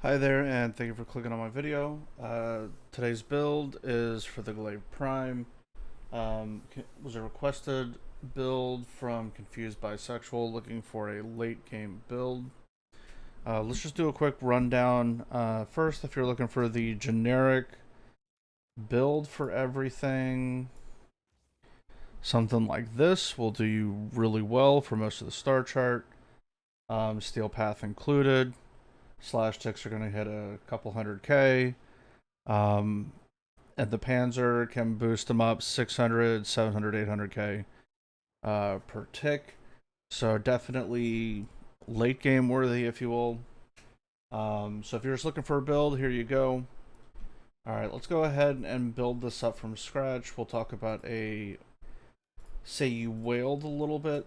Hi there, and thank you for clicking on my video. Today's build is for the Glaive Prime. Was a requested build from Confused Bisexual looking for a late game build. Let's just do a quick rundown. First, if you're looking for the generic build for everything, something like this will do you really well for most of the star chart. Steel Path included. Slash ticks are going to hit a couple 100k. And the Panzer can boost them up 600, 700, 800k per tick. So definitely late game worthy, if you will. So if you're just looking for a build, here you go. All right, let's go ahead and build this up from scratch. We'll talk about say you wailed a little bit.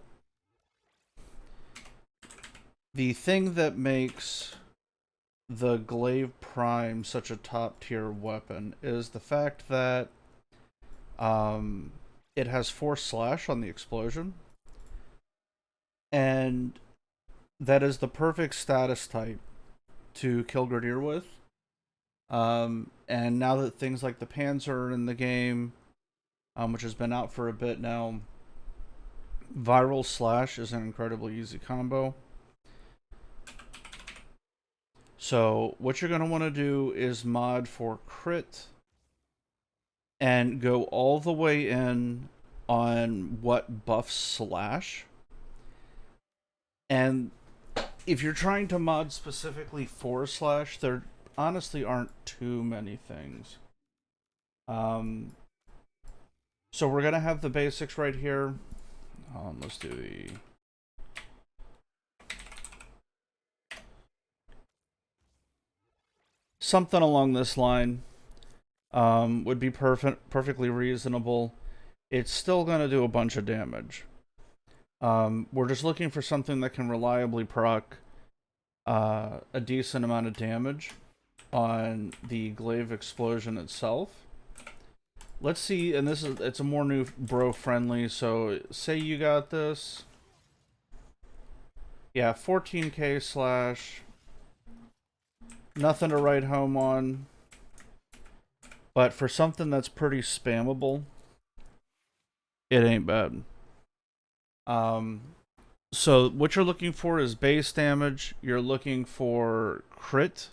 The thing that makes the Glaive Prime such a top tier weapon is the fact that it has Force Slash on the explosion, and that is the perfect status type to kill Grenadier with. And now that things like the Panzer are in the game, which has been out for a bit now, Viral Slash is an incredibly easy combo. So what you're going to want to do is mod for crit and go all the way in on what buffs Slash. And if you're trying to mod specifically for Slash, there honestly aren't too many things. So we're going to have the basics right here. Let's do the... something along this line would be perfectly reasonable. It's still going to do a bunch of damage. We're just looking for something that can reliably proc a decent amount of damage on the Glaive explosion itself. Let's see, and it's a more new bro friendly, so say you got this. Yeah, 14k slash. Nothing to write home on. But for something that's pretty spammable, it ain't bad. So what you're looking for is base damage. You're looking for crit.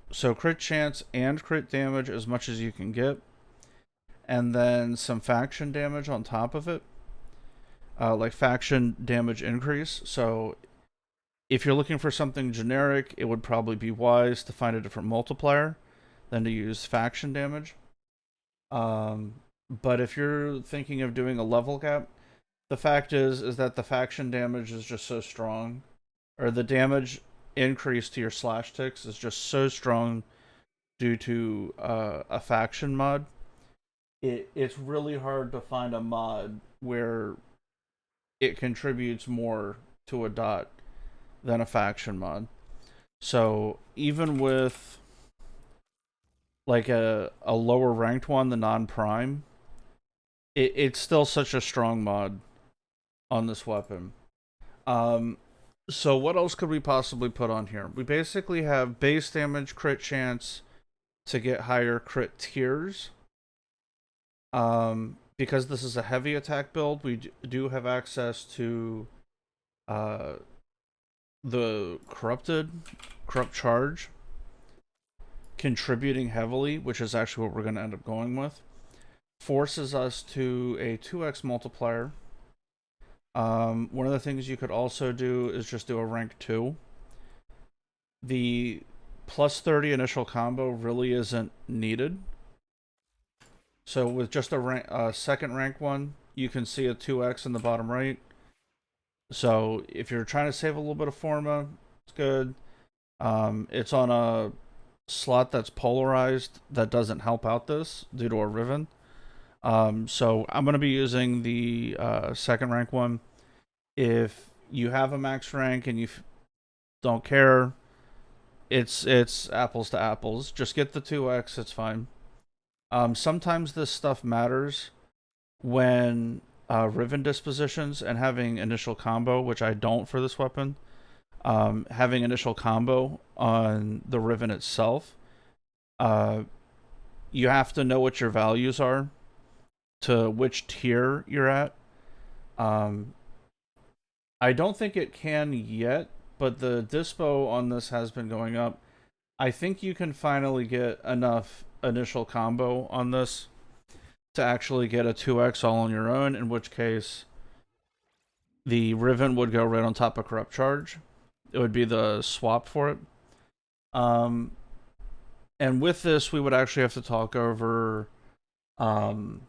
So crit chance and crit damage as much as you can get. And then some faction damage on top of it. Like faction damage increase. So if you're looking for something generic, it would probably be wise to find a different multiplier than to use faction damage. But if you're thinking of doing a level cap, the fact is that the faction damage is just so strong, or the damage increase to your slash ticks is just so strong due to a faction mod. It's really hard to find a mod where it contributes more to a dot than a faction mod. So even with like a lower ranked one, the non-prime, it's still such a strong mod on this weapon. So what else could we possibly put on here? We basically have base damage, crit chance to get higher crit tiers. Because this is a heavy attack build, we do have access to the corrupt charge contributing heavily, which is actually what we're going to end up going with. Forces us to a 2x multiplier. One of the things you could also do is just do a rank 2. The plus 30 initial combo really isn't needed. So with just a second rank one, you can see a 2x in the bottom right. So if you're trying to save a little bit of forma, it's good. It's on a slot that's polarized that doesn't help out this due to a Riven. So I'm going to be using the second rank one. If you have a max rank and you don't care, it's apples to apples. Just get the 2x, it's fine. Sometimes this stuff matters when Riven dispositions and having initial combo, which I don't for this weapon. having initial combo on the Riven itself, uh, you have to know what your values are to which tier you're at. Um, I don't think it can yet, but the dispo on this has been going up. I think you can finally get enough initial combo on this to actually get a 2x all on your own, in which case the Riven would go right on top of Corrupt Charge. It would be the swap for it. Um, and with this, we would actually have to talk over one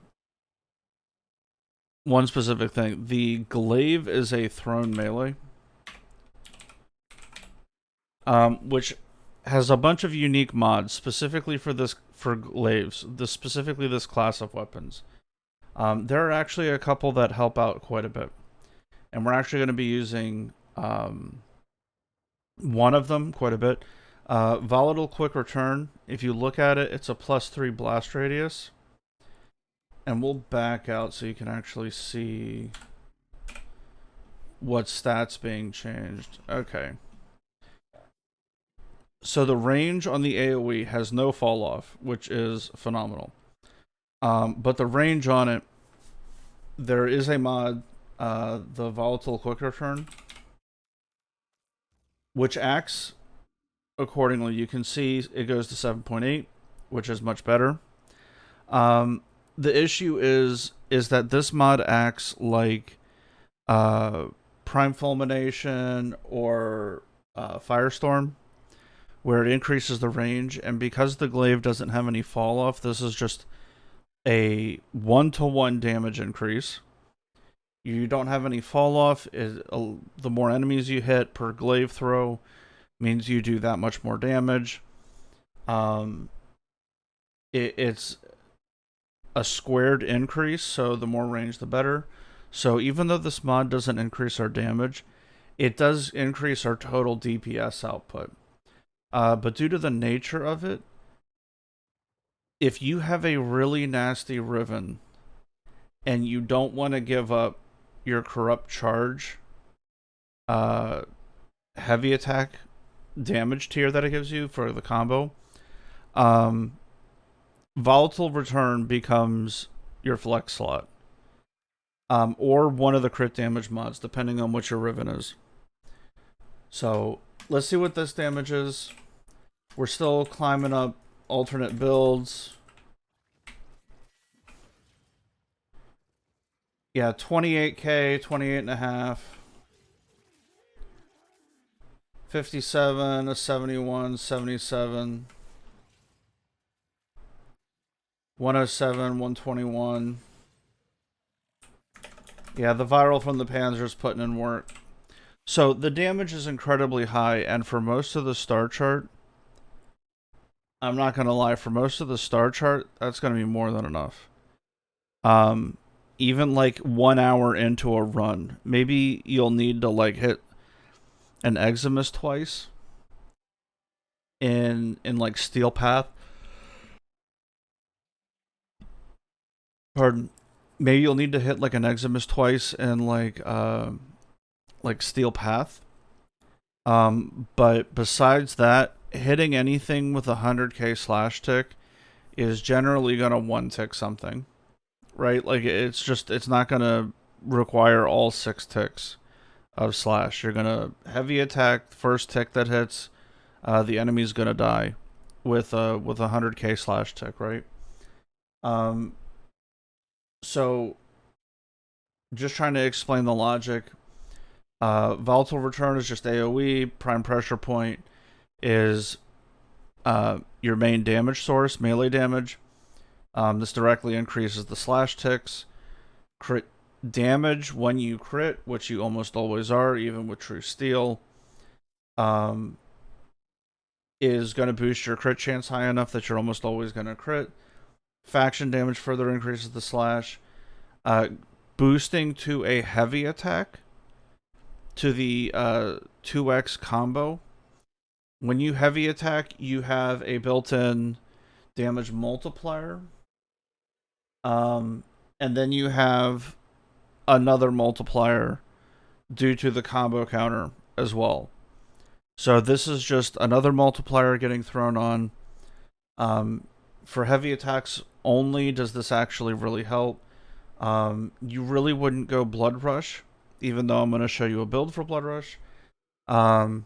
specific thing. The Glaive is a thrown melee, which has a bunch of unique mods specifically for glaives. Specifically this class of weapons. There are actually a couple that help out quite a bit, and we're actually going to be using one of them quite a bit. Volatile Quick Return. If you look at it, it's a +3 blast radius. And we'll back out so you can actually see what stats being changed. Okay. So the range on the AoE has no fall off, which is phenomenal. But the range on it, there is a mod, the Volatile Quick Return, which acts accordingly. You can see it goes to 7.8, which is much better. The issue is that this mod acts like Prime Fulmination or Firestorm, where it increases the range, and because the Glaive doesn't have any fall off, this is just a 1-to-1 damage increase. You don't have any fall off. The more enemies you hit per Glaive throw means you do that much more damage. It's a squared increase, so the more range the better. So even though this mod doesn't increase our damage, it does increase our total DPS output. But due to the nature of it, if you have a really nasty Riven and you don't want to give up your Corrupt Charge heavy attack damage tier that it gives you for the combo, Volatile Return becomes your flex slot. Or one of the crit damage mods, depending on what your Riven is. So, let's see what this damage is. We're still climbing up alternate builds. Yeah, 28k, 28.5. 57, a 71, 77. 107, 121. Yeah, the viral from the Panzer's putting in work. So the damage is incredibly high, and for most of the star chart, I'm not going to lie, for most of the star chart, that's going to be more than enough. Even like 1 hour into a run, maybe you'll need to like hit an Eximus twice in like Steel Path. Pardon. Maybe you'll need to hit like an Eximus twice in like Steel Path. But besides that, hitting anything with 100k slash tick is generally gonna one tick something, right? Like it's not gonna require all 6 ticks of slash. You're gonna heavy attack first tick that hits, the enemy's gonna die with a 100k slash tick, right? So just trying to explain the logic. Volatile Return is just AoE. Prime Pressure Point is your main damage source, melee damage. This directly increases the slash ticks. Crit damage when you crit, which you almost always are, even with True Steel, is going to boost your crit chance high enough that you're almost always going to crit. Faction damage further increases the slash. Boosting to a heavy attack to the 2x combo. When you heavy attack, you have a built-in damage multiplier. And then you have another multiplier due to the combo counter as well. So this is just another multiplier getting thrown on. For heavy attacks only does this actually really help. You really wouldn't go Blood Rush, even though I'm going to show you a build for Blood Rush, um,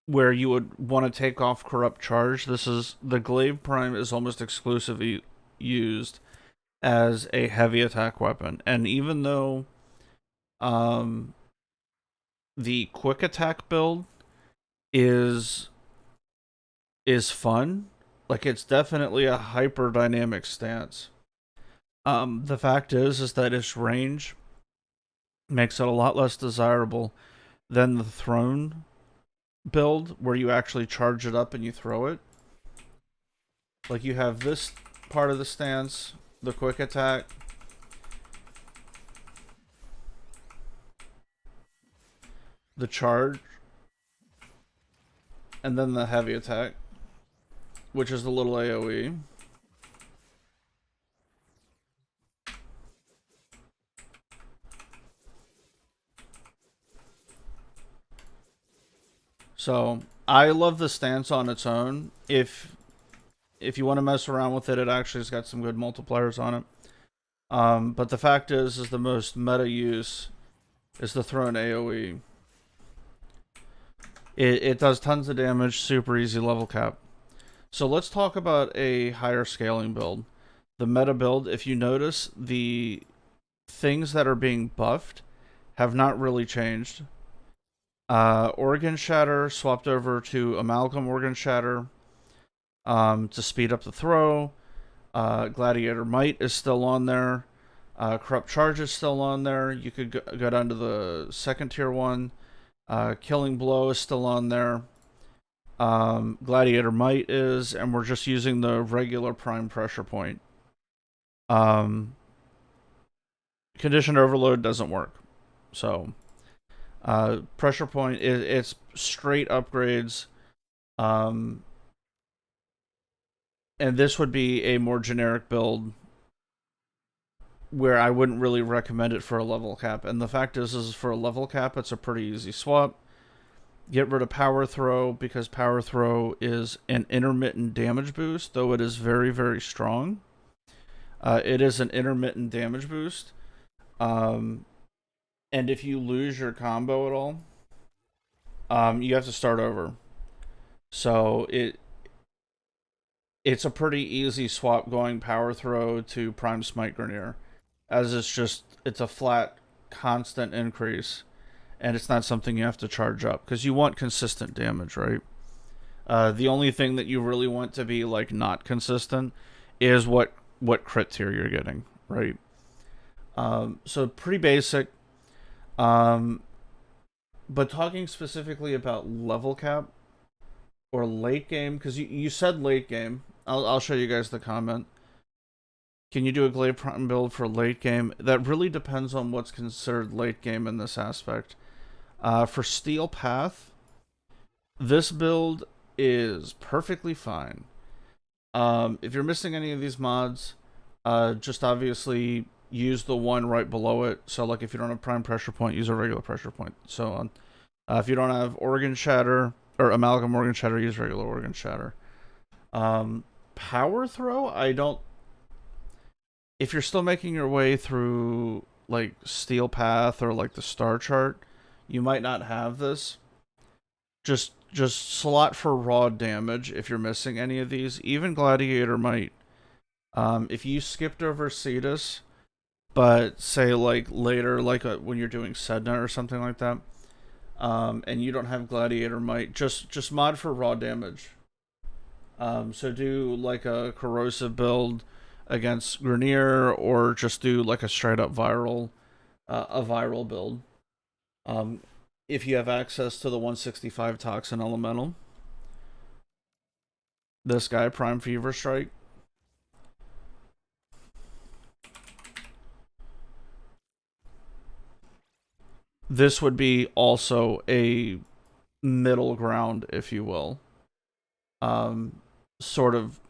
where you would want to take off Corrupt Charge. This is the Glaive Prime is almost exclusively used as a heavy attack weapon, and even though um, the quick attack build is fun, like it's definitely a hyper dynamic stance. The fact is that its range makes it a lot less desirable than the throne build, where you actually charge it up and you throw it. Like you have this part of the stance, the quick attack, the charge, and then the heavy attack, which is the little AoE. So I love the stance on its own. If you want to mess around with it, it actually has got some good multipliers on it. But the fact is the most meta use is the throne AoE. It does tons of damage, super easy level cap. So let's talk about a higher scaling build. The meta build, if you notice, the things that are being buffed have not really changed. Organ Shatter swapped over to Amalgam Organ Shatter to speed up the throw. Gladiator Might is still on there. Corrupt Charge is still on there. You could go down to the second tier one. Killing Blow is still on there. Gladiator Might is, and we're just using the regular Prime Pressure Point. Conditioned Overload doesn't work. So, Pressure Point, it's straight upgrades. And this would be a more generic build where I wouldn't really recommend it for a level cap. And the fact is for a level cap, it's a pretty easy swap. Get rid of Power Throw, because Power Throw is an intermittent damage boost, though it is very, very strong. It is an intermittent damage boost. And if you lose your combo at all, you have to start over. So it's a pretty easy swap going Power Throw to Prime Smite Grenier, as it's a flat, constant increase, and it's not something you have to charge up, because you want consistent damage, right? The only thing that you really want to be like not consistent is what crit tier you're getting, right? So pretty basic. But talking specifically about level cap or late game, because you said late game. I'll show you guys the comment. Can you do a Glaive Prime build for late game? That really depends on what's considered late game in this aspect. For Steel Path, this build is perfectly fine. If you're missing any of these mods, just obviously use the one right below it. So, like, if you don't have Prime Pressure Point, use a regular Pressure Point, so on. If you don't have Organ Shatter or Amalgam Organ Shatter, use regular Organ Shatter. Power Throw, I don't. If you're still making your way through like Steel Path or like the Star Chart, you might not have this. Just slot for raw damage if you're missing any of these. Even Gladiator might. If you skipped over Cetus, but say like later, like when you're doing Sedna or something like that, and you don't have Gladiator Might, just mod for raw damage. So do like a corrosive build against Grenier, or just do like a straight up viral, a viral build. If you have access to the 165 Toxin Elemental, this guy Prime Fever Strike. This would be also a middle ground, if you will. Sort of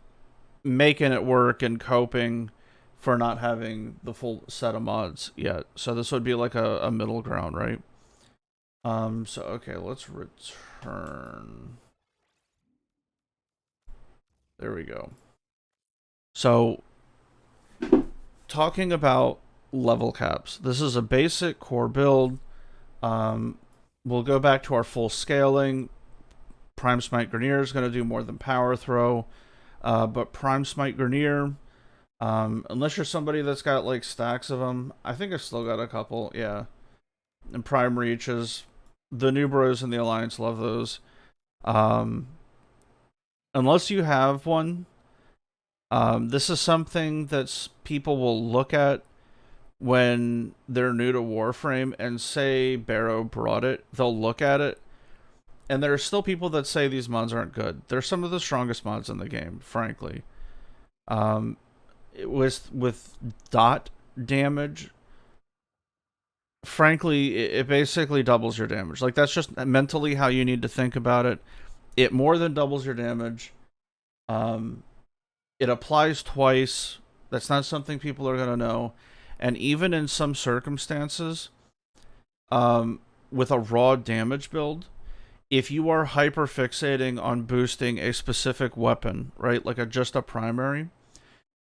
making it work and coping for not having the full set of mods yet. So this would be like a middle ground, right? So okay, let's return. There we go. So talking about level caps, this is a basic core build. Um, we'll go back to our full scaling. Prime Smite Grenier is going to do more than Power Throw, but Prime Smite Grenier, unless you're somebody that's got like stacks of them, I think I've still got a couple, yeah. And Prime Reaches, the new bros in the Alliance love those. Um, unless you have one, this is something that people will look at when they're new to Warframe and say Barrow brought it. They'll look at it, and there are still people that say these mods aren't good. They're some of the strongest mods in the game, frankly. Um, with dot damage, frankly, it basically doubles your damage. Like, that's just mentally how you need to think about it. It more than doubles your damage. Um, it applies twice. That's not something people are gonna know. And even in some circumstances, with a raw damage build, if you are hyper fixating on boosting a specific weapon, right, like just a primary,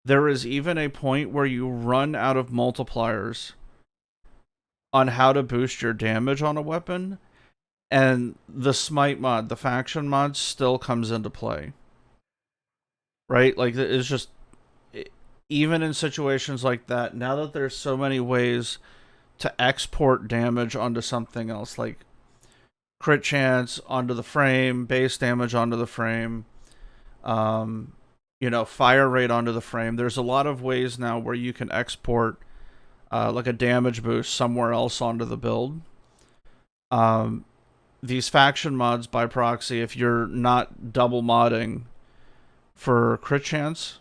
there is even a point where you run out of multipliers on how to boost your damage on a weapon, and the smite mod, the faction mod, still comes into play. Right? Like, it's just, even in situations like that, now that there's so many ways to export damage onto something else, like crit chance onto the frame, base damage onto the frame, fire rate onto the frame. There's a lot of ways now where you can export like a damage boost somewhere else onto the build. These faction mods by proxy, if you're not double modding for crit chance,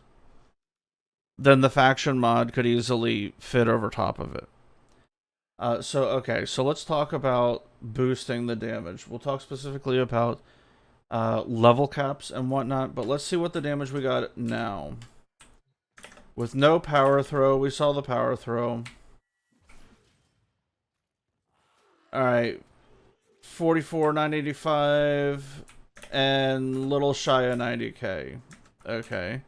then the faction mod could easily fit over top of it. So let's talk about boosting the damage. We'll talk specifically about level caps and whatnot, but let's see what the damage we got now. With no power throw, we saw the power throw. Alright, 44,985 and little shy of 90k. Okay.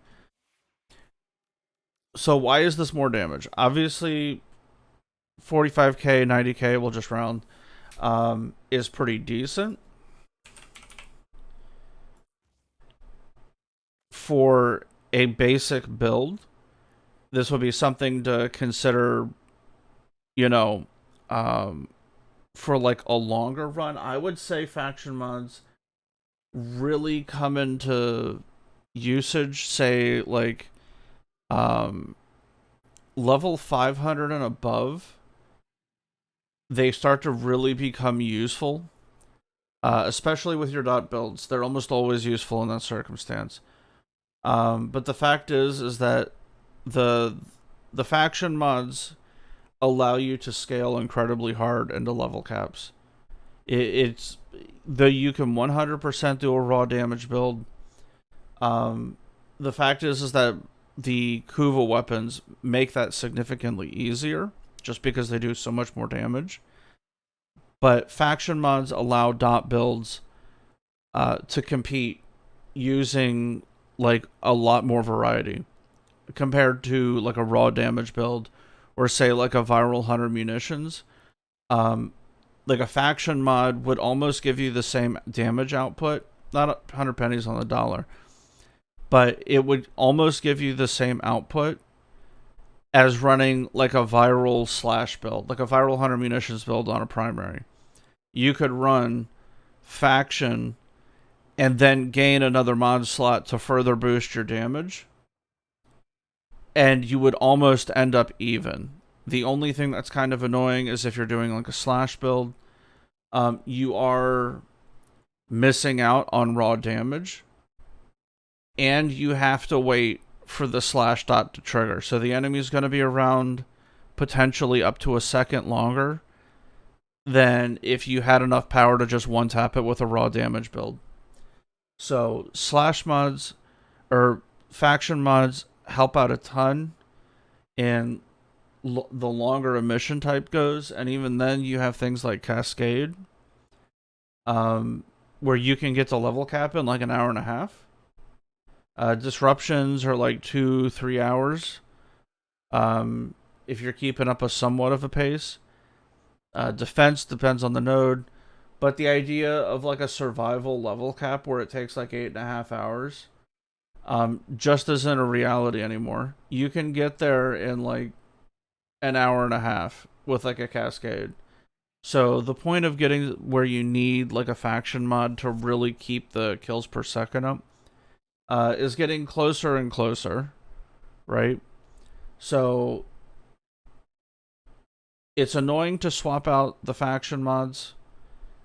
So why is this more damage? Obviously, 45k, 90k, we'll just round, is pretty decent. For a basic build, this would be something to consider, for like a longer run. I would say faction mods really come into usage, say, like, level 500 and above. They start to really become useful, especially with your dot builds. They're almost always useful in that circumstance. But the fact is that the faction mods allow you to scale incredibly hard into level caps. It's you can 100% do a raw damage build. The fact is that the Kuva weapons make that significantly easier, just because they do so much more damage. But faction mods allow dot builds to compete using like a lot more variety compared to like a raw damage build, or say like a viral hunter munitions. Like a faction mod would almost give you the same damage output, not 100 pennies on the dollar, but it would almost give you the same output as running like a viral slash build, like a viral hunter munitions build on a primary. You could run faction and then gain another mod slot to further boost your damage, and you would almost end up even. The only thing that's kind of annoying is if you're doing like a slash build, you are missing out on raw damage, and you have to wait for the slash dot to trigger. So the enemy's going to be around potentially up to a second longer than if you had enough power to just one tap it with a raw damage build. So slash mods or faction mods help out a ton in the longer a mission type goes, and even then you have things like Cascade. where you can get to level cap in like an hour and a half. Disruptions are like 2-3 hours. If you're keeping up a somewhat of a pace. Defense depends on the node, but the idea of like a survival level cap where it takes like 8.5 hours, just isn't a reality anymore. You can get there in like an hour and a half with like a cascade. So the point of getting where you need like a faction mod to really keep the kills per second up is getting closer and closer, right? So it's annoying to swap out the faction mods.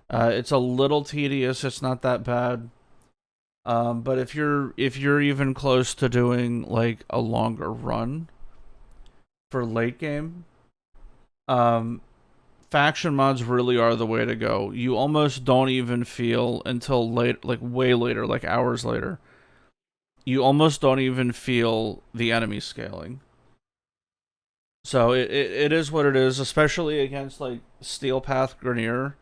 It's a little tedious. It's not that bad. But if you're even close to doing like a longer run for late game, faction mods really are the way to go. You almost don't even feel until late, like way later, like hours later. You almost don't even feel the enemy scaling. So it is what it is, especially against like Steel Path Grenier.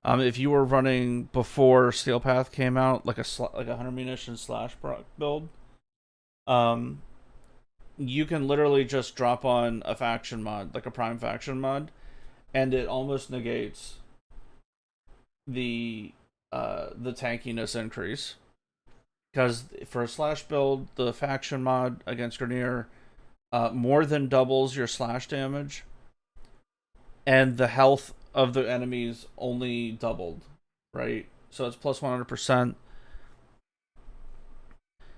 If you were running before Steel Path came out, like a 100 munition slash proc build, you can literally just drop on a faction mod, like a Prime faction mod, and it almost negates the tankiness increase. Because for a slash build, the faction mod against Grenier more than doubles your slash damage, and the health of the enemies only doubled, right? So it's plus 100%.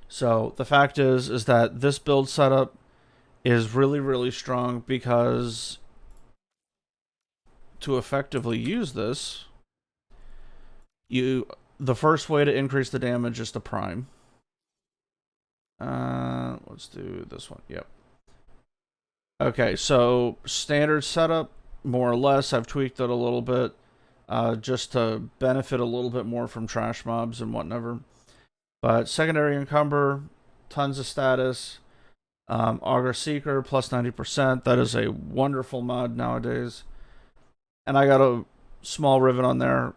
So the fact is that this build setup is really, really strong because to effectively use this, the first way to increase the damage is to prime. Let's do this one. Yep. Okay, so standard setup, more or less. I've tweaked it a little bit just to benefit a little bit more from trash mobs and whatever. But secondary encumber, tons of status. Augur Seeker, plus 90%. That is a wonderful mod nowadays. And I got a small rivet on there.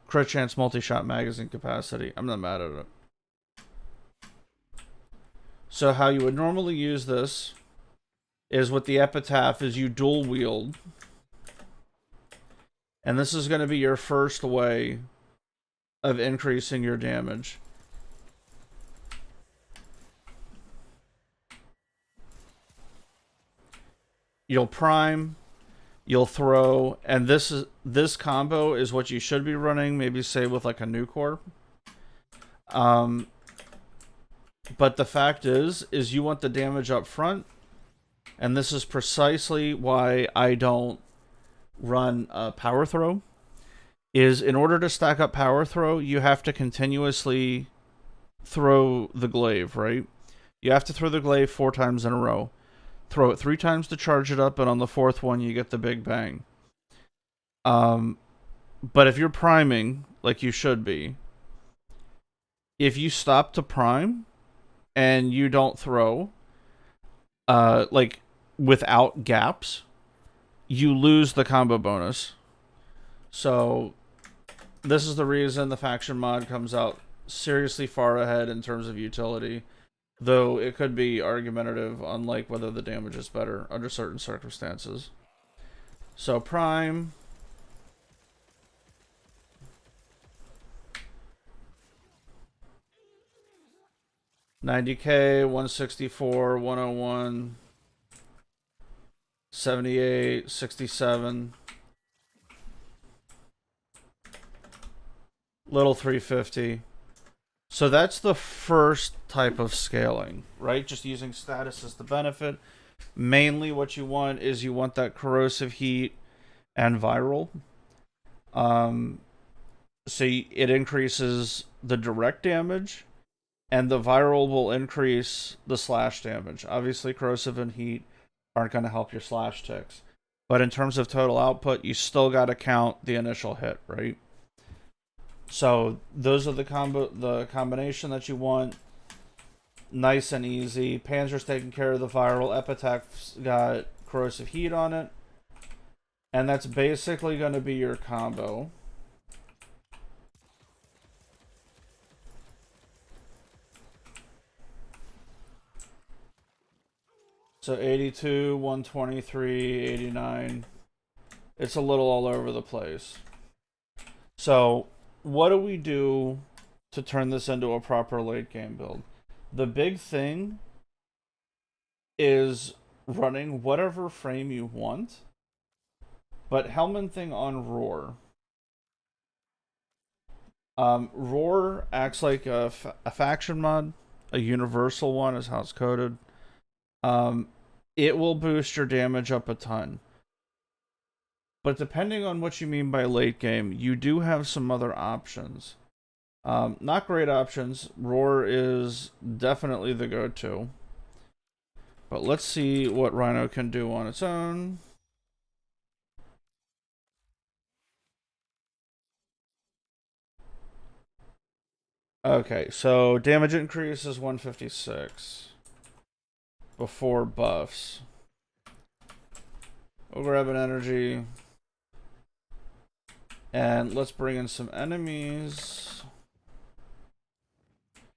Crit chance multi-shot magazine capacity. I'm not mad at it. So how you would normally use this is with the epitaph is you dual wield. And this is going to be your first way of increasing your damage. You'll prime, you'll throw, and this combo is what you should be running, maybe say with like a new core. But the fact is you want the damage up front, and this is precisely why I don't run a power throw. Is in order to stack up power throw, you have to continuously throw the glaive, right? You have to throw the glaive 4 times in a row. Throw it 3 times to charge it up, and on the 4th one, you get the big bang. But if you're priming, like you should be, if you stop to prime and you don't throw, like without gaps, you lose the combo bonus. So this is the reason the faction mod comes out seriously far ahead in terms of utility, though it could be argumentative on like whether the damage is better under certain circumstances. So prime, $90K, 164, 101, 78, 67, little 350. So that's the first type of scaling, right? Just using status as the benefit. Mainly what you want is you want that corrosive heat and viral. So it increases the direct damage, and the viral will increase the slash damage. Obviously, corrosive and heat aren't going to help your slash ticks. But in terms of total output, you still got to count the initial hit, right? So those are the combination that you want. Nice and easy. Panzer's taking care of the viral. Epitaph's got corrosive heat on it. And that's basically going to be your combo. So 82, 123, 89. It's a little all over the place. So what do we do to turn this into a proper late game build? The big thing is running whatever frame you want, but Helminthing on Roar. Roar acts like a faction mod, a universal one is how it's coded. It will boost your damage up a ton. But depending on what you mean by late game, you do have some other options. Not great options. Roar is definitely the go-to. But let's see what Rhino can do on its own. Okay, so damage increase is 156 before buffs. We'll grab an energy. And let's bring in some enemies.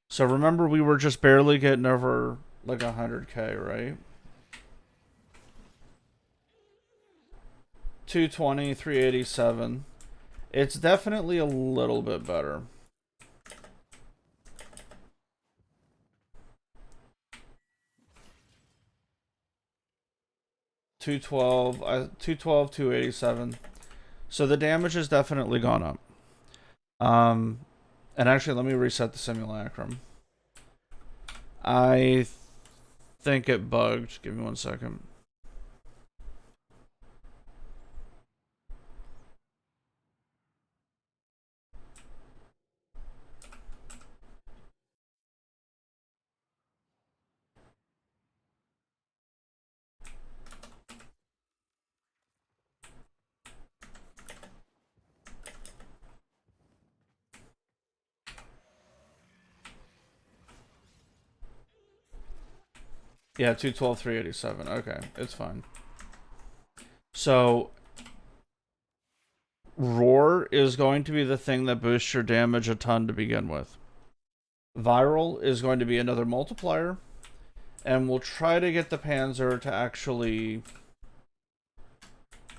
So remember, we were just barely getting over like 100k, right? 220, 387. It's definitely a little bit better. $212, 287. So the damage has definitely gone up. And actually, let me reset the simulacrum. I think it bugged. Give me 1 second. Yeah, 212, 387. Okay, it's fine. So, Roar is going to be the thing that boosts your damage a ton to begin with. Viral is going to be another multiplier. And we'll try to get the Panzer to actually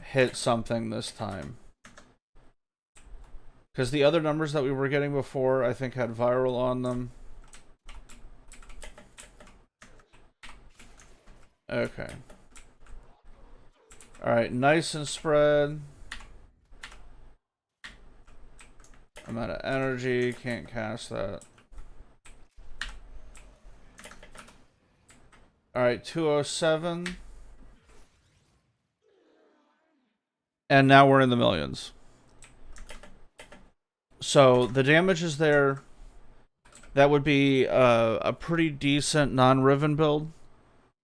hit something this time. Because the other numbers that we were getting before, I think, had Viral on them. Okay. Alright, nice and spread. I'm out of energy, can't cast that. Alright, 207. And now we're in the millions. So the damage is there. That would be a pretty decent non-Riven build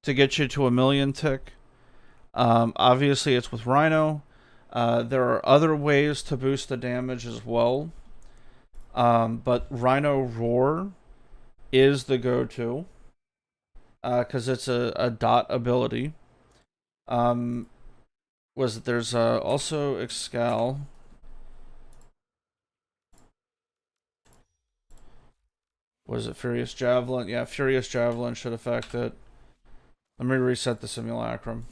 to get you to a million tick. Obviously, it's with Rhino. There are other ways to boost the damage as well. But Rhino Roar is the go-to. Because it's a dot ability. There's also Excal. Was it Furious Javelin? Yeah, Furious Javelin should affect it. Let me reset the simulacrum.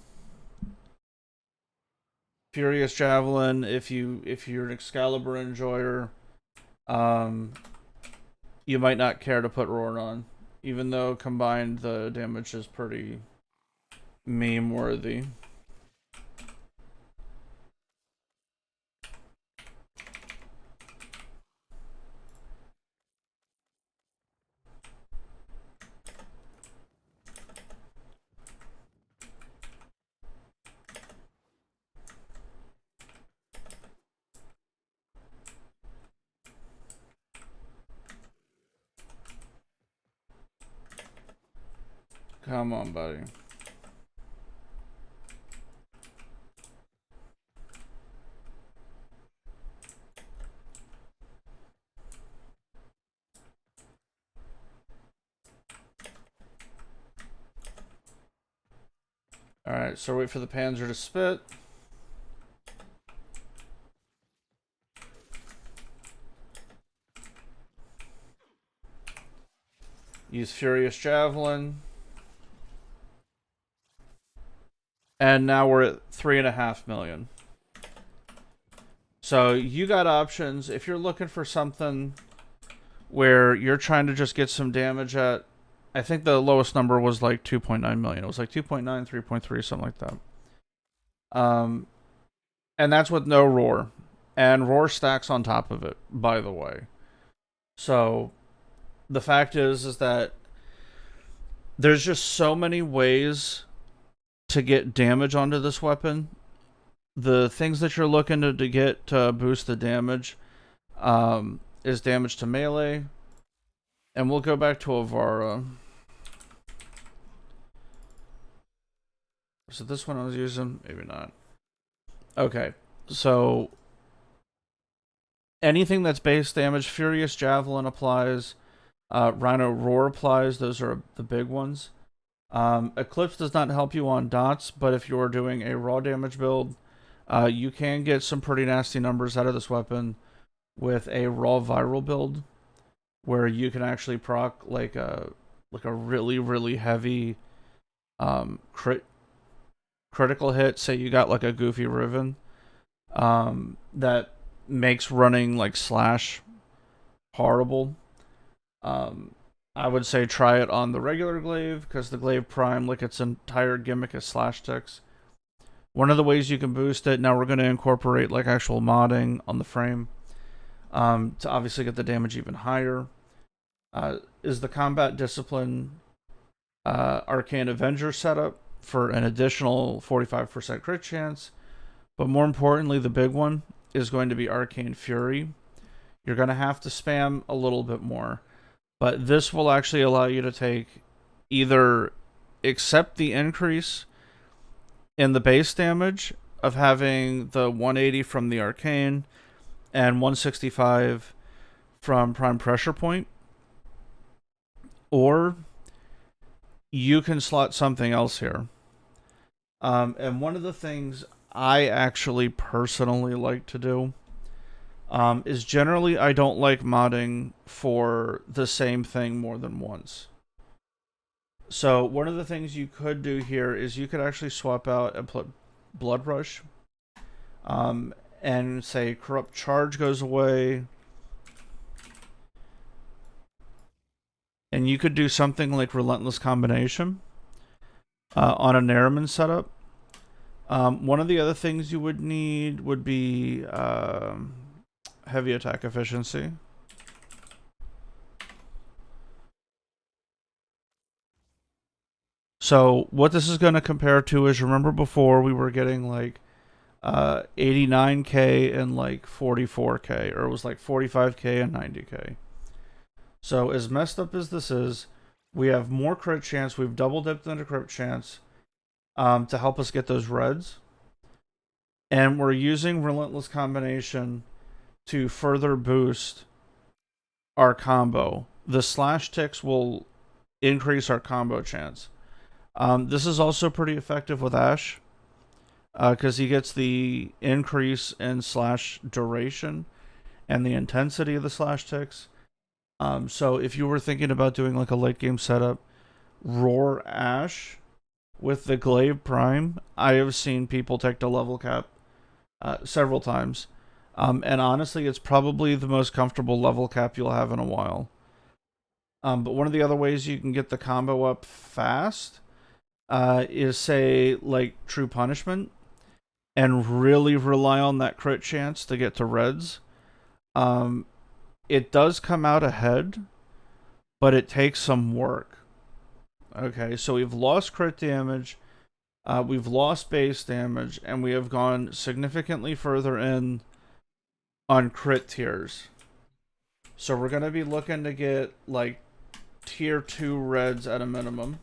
Furious Javelin, if you're an Excalibur enjoyer, you might not care to put Roar on, even though combined the damage is pretty meme worthy. Come on, buddy. Alright, so wait for the Panzer to spit. Use Furious Javelin. and now we're at 3.5 million. So you got options if you're looking for something where you're trying to just get some damage at. I think the lowest number was like 2.9 million. It was like 2.9, 3.3, something like that. And that's with no roar, and roar stacks on top of it, by the way. So the fact is that there's just so many ways to get damage onto this weapon. The things that you're looking to get to boost the damage is damage to melee. And we'll go back to Avara. So this one I was using? Maybe not. Okay, so anything that's base damage, Furious Javelin applies, Rhino Roar applies, those are the big ones. Eclipse does not help you on dots, but if you're doing a raw damage build, you can get some pretty nasty numbers out of this weapon with a raw viral build, where you can actually proc like a really really heavy critical hit. Say you got like a Goofy Riven, that makes running like slash horrible. I would say try it on the regular glaive, because the glaive prime, like its entire gimmick is slash ticks. One of the ways you can boost it, now we're going to incorporate like actual modding on the frame, to obviously get the damage even higher, is the combat discipline Arcane Avenger setup for an additional 45% crit chance. But more importantly, the big one is going to be Arcane Fury. You're going to have to spam a little bit more, but this will actually allow you to take either accept the increase in the base damage of having the 180 from the Arcane and 165 from Prime Pressure Point, or you can slot something else here. And one of the things I actually personally like to do is generally I don't like modding for the same thing more than once. So one of the things you could do here is you could actually swap out and put Blood Rush, and say Corrupt Charge goes away, and you could do something like Relentless Combination on a Nairman setup. One of the other things you would need would be heavy attack efficiency. So what this is going to compare to is, remember before we were getting like 89k and like 44k, or it was like 45k and 90k. So as messed up as this is, we have more crit chance. We've double dipped into crit chance to help us get those reds. And we're using Relentless Combination to further boost our combo. The slash ticks will increase our combo chance. This is also pretty effective with Ash, because he gets the increase in slash duration and the intensity of the slash ticks. So if you were thinking about doing like a late game setup, Roar Ash with the Glaive Prime, I have seen people take the level cap several times. And honestly, it's probably the most comfortable level cap you'll have in a while. But one of the other ways you can get the combo up fast is, say, like True Punishment, and really rely on that crit chance to get to reds. It does come out ahead, but it takes some work. Okay, so we've lost crit damage, we've lost base damage, and we have gone significantly further in on crit tiers. So we're going to be looking to get like tier 2 reds at a minimum.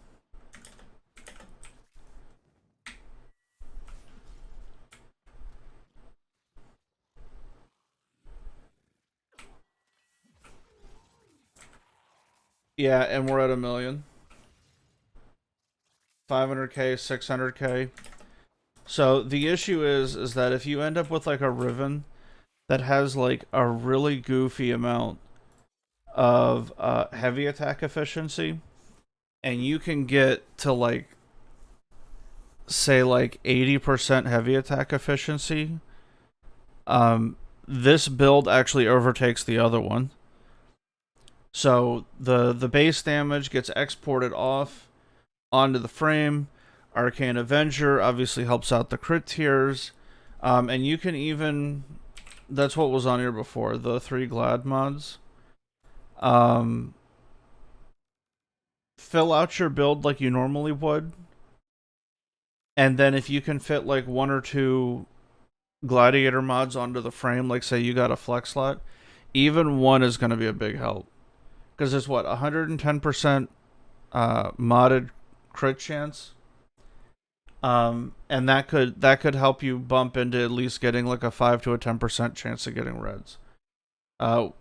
Yeah, and we're at 1 million. 500k, 600k. So the issue is that if you end up with like a Riven that has like a really goofy amount of heavy attack efficiency, and you can get to like say like 80% heavy attack efficiency, this build actually overtakes the other one. So the base damage gets exported off onto the frame. Arcane Avenger obviously helps out the crit tiers. And you can even, that's what was on here before, the 3 Glad mods. Fill out your build like you normally would. And then if you can fit like 1 or 2 gladiator mods onto the frame, like say you got a flex slot, even 1 is going to be a big help. Because there's what, 110% modded crit chance. And that could help you bump into at least getting like a 5 to a 10% chance of getting reds.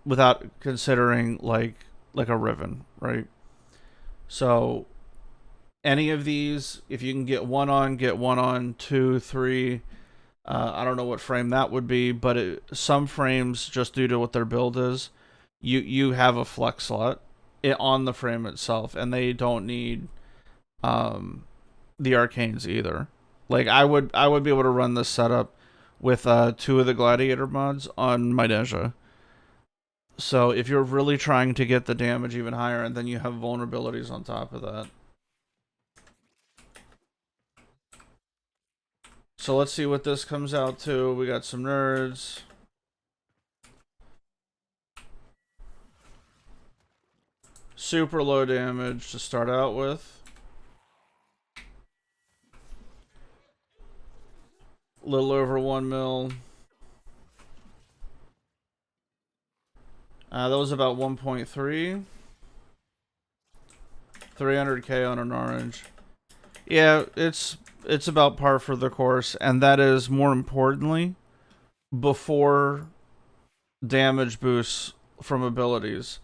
Without considering like a Riven, right? So any of these, if you can get 1 on, get 1 on, 2, 3. I don't know what frame that would be, but some frames, just due to what their build is, you have a flex slot on the frame itself, and they don't need the arcanes either. Like I would be able to run this setup with 2 of the gladiator mods on my Deja. So if you're really trying to get the damage even higher, and then you have vulnerabilities on top of that. So let's see what this comes out to. We got some nerds. Super low damage to start out with. A little over 1 mil. That was about 1.3. 300k on an orange. Yeah, it's about par for the course, and that is, more importantly, before damage boosts from abilities.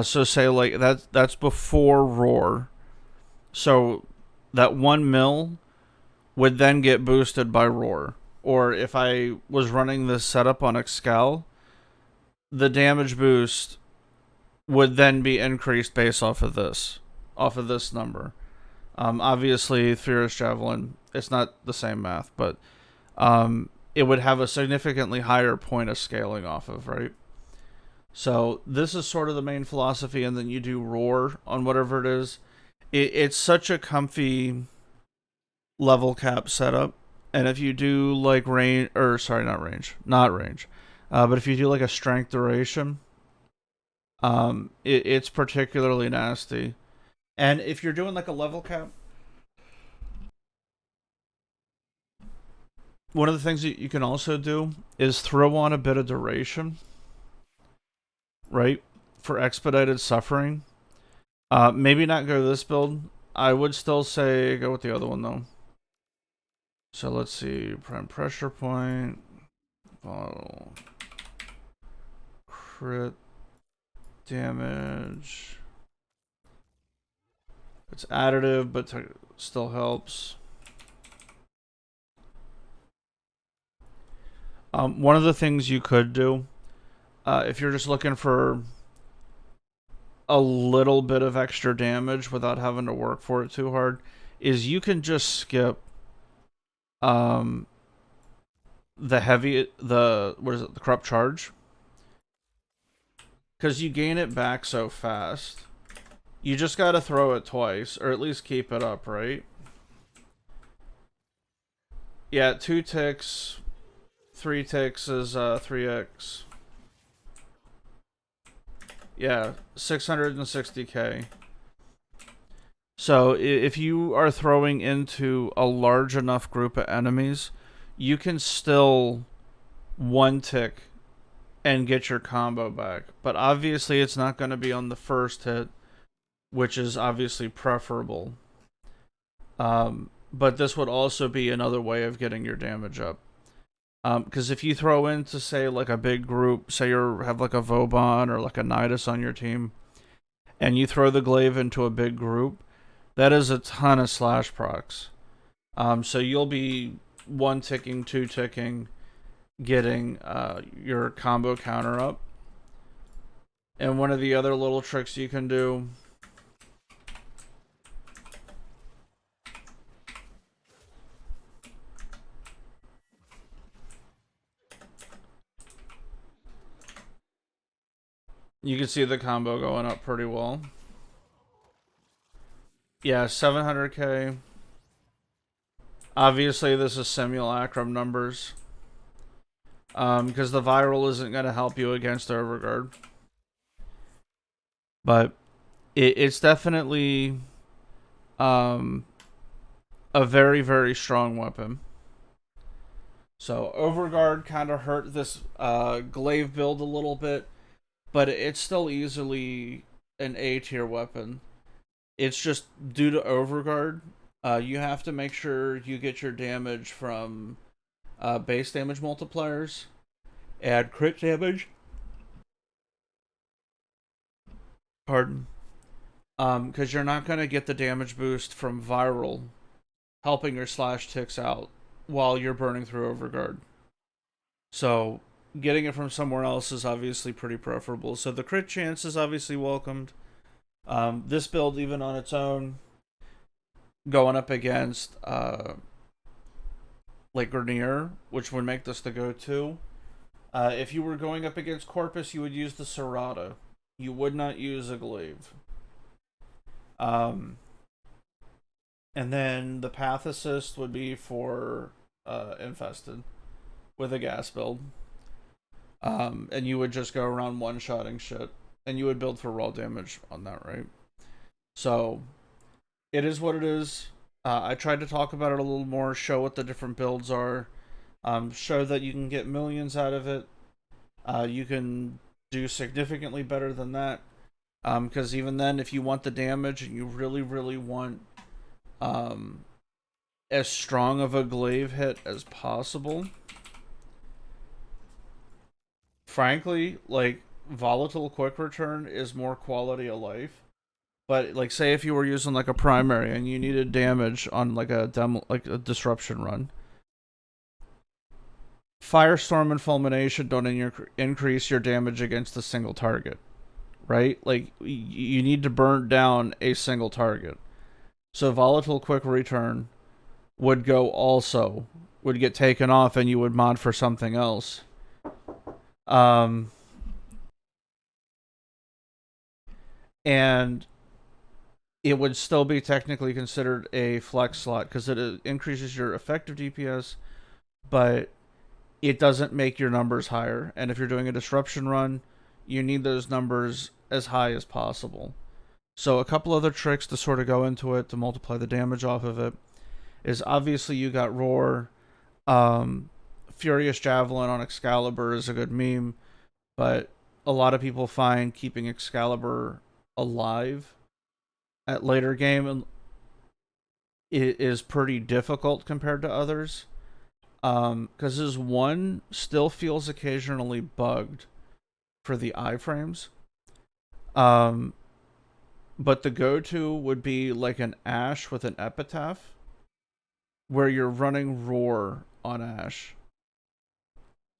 So say like that's before roar. So that 1 mil would then get boosted by roar. Or if I was running this setup on Excal, the damage boost would then be increased based off of this number. Obviously, Fierce Javelin, it's not the same math, but it would have a significantly higher point of scaling off of, right? So this is sort of the main philosophy, and then you do roar on whatever it is. It's such a comfy level cap setup, and if you do like range, or sorry, not range, but if you do like a strength duration, it's particularly nasty. And if you're doing like a level cap, one of the things that you can also do is throw on a bit of duration, right? For expedited suffering. Maybe not go this build. I would still say go with the other one though. So let's see. Prime pressure point. Bottle. Crit damage. It's additive, but still helps. One of the things you could do, if you're just looking for a little bit of extra damage without having to work for it too hard, is you can just skip the corrupt charge, because you gain it back so fast. You just gotta throw it twice, or at least keep it up, right? Yeah, 2 ticks, 3 ticks is 3x. Yeah, 660k. So if you are throwing into a large enough group of enemies, you can still 1 tick and get your combo back. But obviously it's not going to be on the first hit, which is obviously preferable. But this would also be another way of getting your damage up. Because if you throw into, say, like a big group, say you have like a Vauban or like a Nidus on your team, and you throw the Glaive into a big group, that is a ton of slash procs. So you'll be 1 ticking, 2 ticking, getting your combo counter up. And one of the other little tricks you can do You can see the combo going up pretty well. Yeah, 700k. Obviously, this is simulacrum numbers. Because the viral isn't going to help you against Overguard. But it's definitely a very, very strong weapon. So Overguard kind of hurt this Glaive build a little bit, but it's still easily an A tier weapon. It's just due to Overguard, you have to make sure you get your damage from base damage multipliers, add crit damage. Pardon. Because you're not going to get the damage boost from viral helping your slash ticks out while you're burning through Overguard. So getting it from somewhere else is obviously pretty preferable. So the crit chance is obviously welcomed. This build, even on its own, going up against like Grenier, which would make this the go-to. If you were going up against Corpus, you would use the Serrata. You would not use a Glaive. And then the Path Assist would be for Infested with a gas build. And you would just go around one-shotting shit. And you would build for raw damage on that, right? So, it is what it is. I tried to talk about it a little more, show what the different builds are, show that you can get millions out of it. You can do significantly better than that. Because even then, if you want the damage and you really, really want as strong of a glaive hit as possible, frankly, like, volatile quick return is more quality of life. But like, say if you were using like a primary and you needed damage on like a disruption run, Firestorm and Fulmination don't increase your damage against a single target, right? Like, you need to burn down a single target. So volatile quick return would get taken off, and you would mod for something else. And it would still be technically considered a flex slot because it increases your effective DPS, but it doesn't make your numbers higher. And if you're doing a disruption run, you need those numbers as high as possible. So a couple other tricks to sort of go into it to multiply the damage off of it is, obviously you got Roar. Furious Javelin on Excalibur is a good meme, but a lot of people find keeping Excalibur alive at later game it is pretty difficult compared to others, because his one still feels occasionally bugged for the iframes. But the go-to would be like an Ashe with an Epitaph, where you're running Roar on Ashe.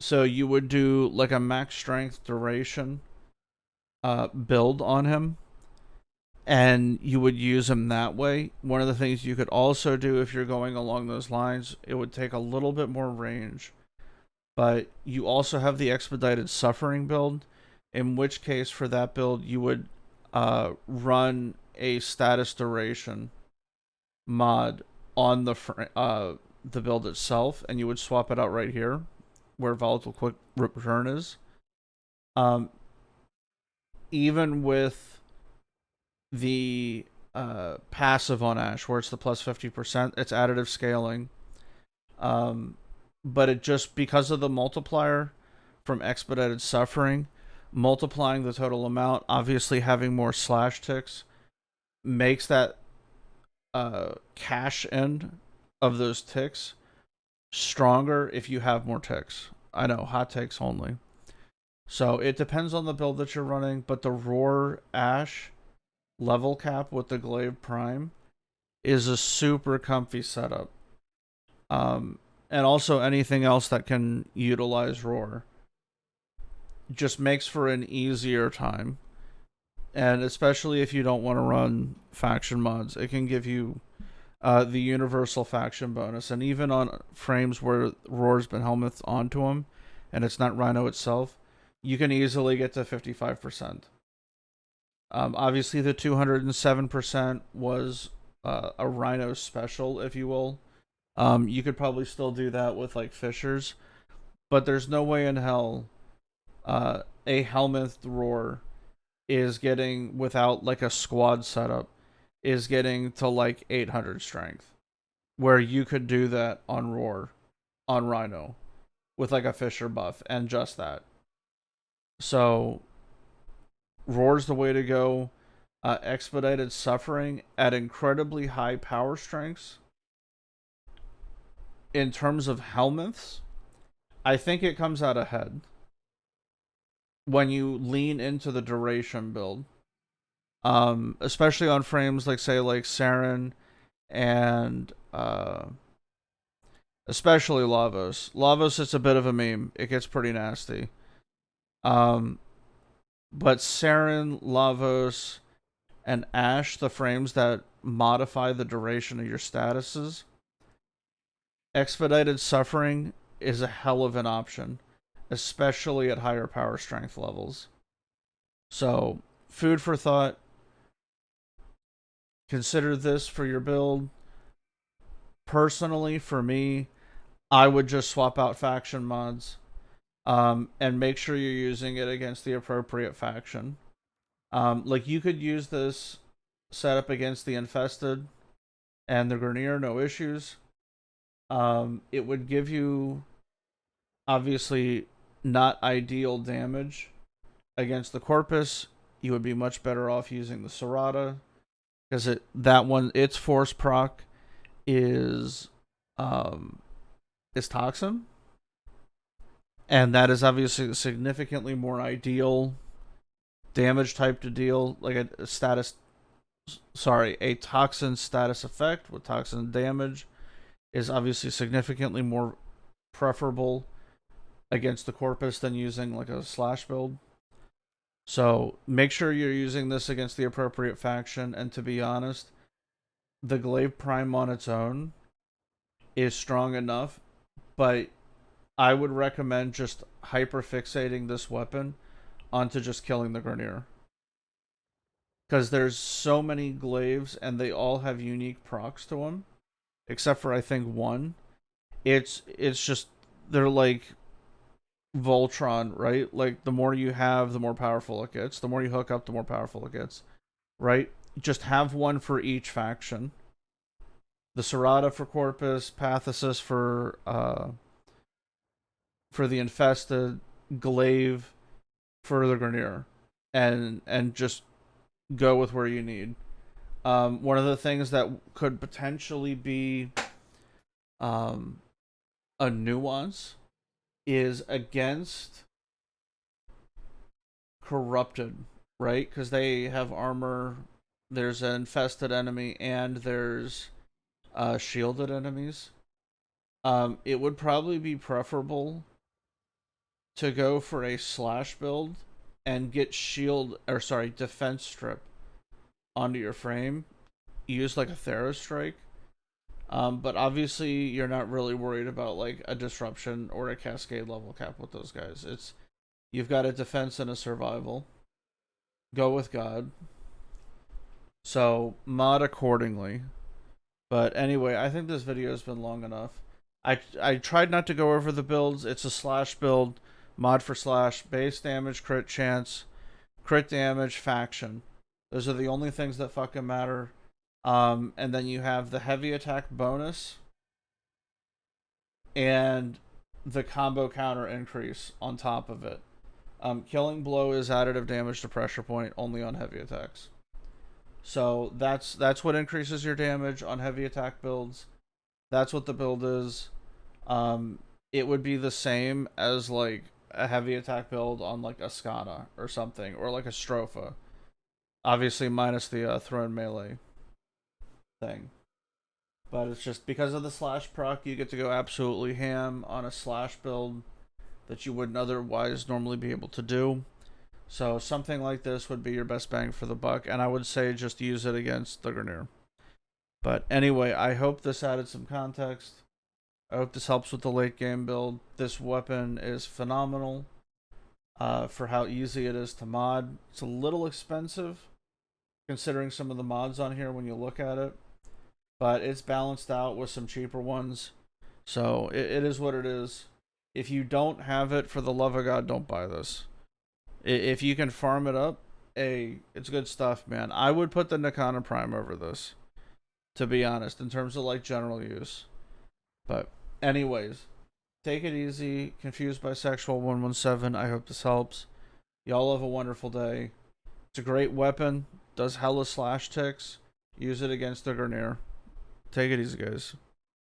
So you would do like a max strength duration build on him, and you would use him that way. One of the things you could also do, if you're going along those lines, it would take a little bit more range, but you also have the expedited suffering build, in which case for that build you would run a status duration mod on the build itself, and you would swap it out right here where volatile quick return is. Even with the passive on Ashe, where it's the plus 50%, it's additive scaling. But it just, because of the multiplier from expedited suffering, multiplying the total amount, obviously having more slash ticks, makes that cash end of those ticks stronger if you have more ticks. I know, hot takes only. So it depends on the build that you're running, but the Roar Ashe level cap with the Glaive Prime is a super comfy setup. And also anything else that can utilize Roar just makes for an easier time. And especially if you don't want to run faction mods, it can give you the universal faction bonus. And even on frames where Roar's been helmeted onto him and it's not Rhino itself, you can easily get to 55%. Obviously, the 207% was a Rhino special, if you will. You could probably still do that with like Fishers, but there's no way in hell a Helminth Roar is getting, without like a squad setup, is getting to like 800 strength, where you could do that on Roar, on Rhino, with like a Fisher buff and just that. So Roar's the way to go. Expedited Suffering at incredibly high power strengths. In terms of Helminths, I think it comes out ahead when you lean into the duration build. Especially on frames like, say, like Saren and especially Lavos. Lavos, it's a bit of a meme. It gets pretty nasty. But Saren, Lavos, and Ash, the frames that modify the duration of your statuses, Expedited Suffering is a hell of an option, especially at higher power strength levels. So, food for thought. Consider this for your build. Personally, for me, I would just swap out faction mods, and make sure you're using it against the appropriate faction. Like, you could use this setup against the Infested and the Grineer, no issues. It would give you, obviously, not ideal damage against the Corpus. You would be much better off using the Serrata, because its force proc is Toxin, and that is obviously significantly more ideal damage type to deal, like a Toxin status effect with Toxin damage is obviously significantly more preferable against the Corpus than using like a slash build. So make sure you're using this against the appropriate faction, and to be honest, the Glaive Prime on its own is strong enough, but I would recommend just hyperfixating this weapon onto just killing the Grineer. Because there's so many glaives and they all have unique procs to them, except for I think one. It's just, they're like Voltron, right? Like, the more you have, the more powerful it gets. The more you hook up, the more powerful it gets, right? Just have one for each faction. The Serrata for Corpus, Pathesis for the Infested, Glaive for the Grineer, and just go with where you need. One of the things that could potentially be a nuance is against Corrupted, right? Because they have armor. There's an infested enemy and there's shielded enemies. It would probably be preferable to go for a slash build and get defense strip onto your frame. Use like a Thera Strike. But obviously you're not really worried about like a disruption or a cascade level cap with those guys. You've got a defense and a survival. Go with God. So mod accordingly. But anyway, I think this video has been long enough. I tried not to go over the builds. It's a slash build, mod for slash, base damage, crit chance, crit damage, faction. Those are the only things that fucking matter. And then you have the heavy attack bonus and the combo counter increase on top of it. Killing blow is additive damage to pressure point only on heavy attacks. So that's what increases your damage on heavy attack builds. That's what the build is. It would be the same as like a heavy attack build on like a Skana or something, or like a Stropha. Obviously minus the thrown melee thing. But it's just because of the slash proc, you get to go absolutely ham on a slash build that you wouldn't otherwise normally be able to do. So something like this would be your best bang for the buck, and I would say just use it against the Grineer. But anyway, I hope this added some context. I hope this helps with the late game build. This weapon is phenomenal. for how easy it is to mod. It's a little expensive considering some of the mods on here when you look at it, but it's balanced out with some cheaper ones. So it is what it is. If you don't have it, for the love of God, don't buy this. If you can farm it up, it's good stuff, man. I would put the Nikana Prime over this, to be honest, in terms of like general use. But anyways, take it easy. Confused Bisexual 117. I hope this helps. Y'all have a wonderful day. It's a great weapon. Does hella slash ticks. Use it against the Grineer. Take it easy, guys.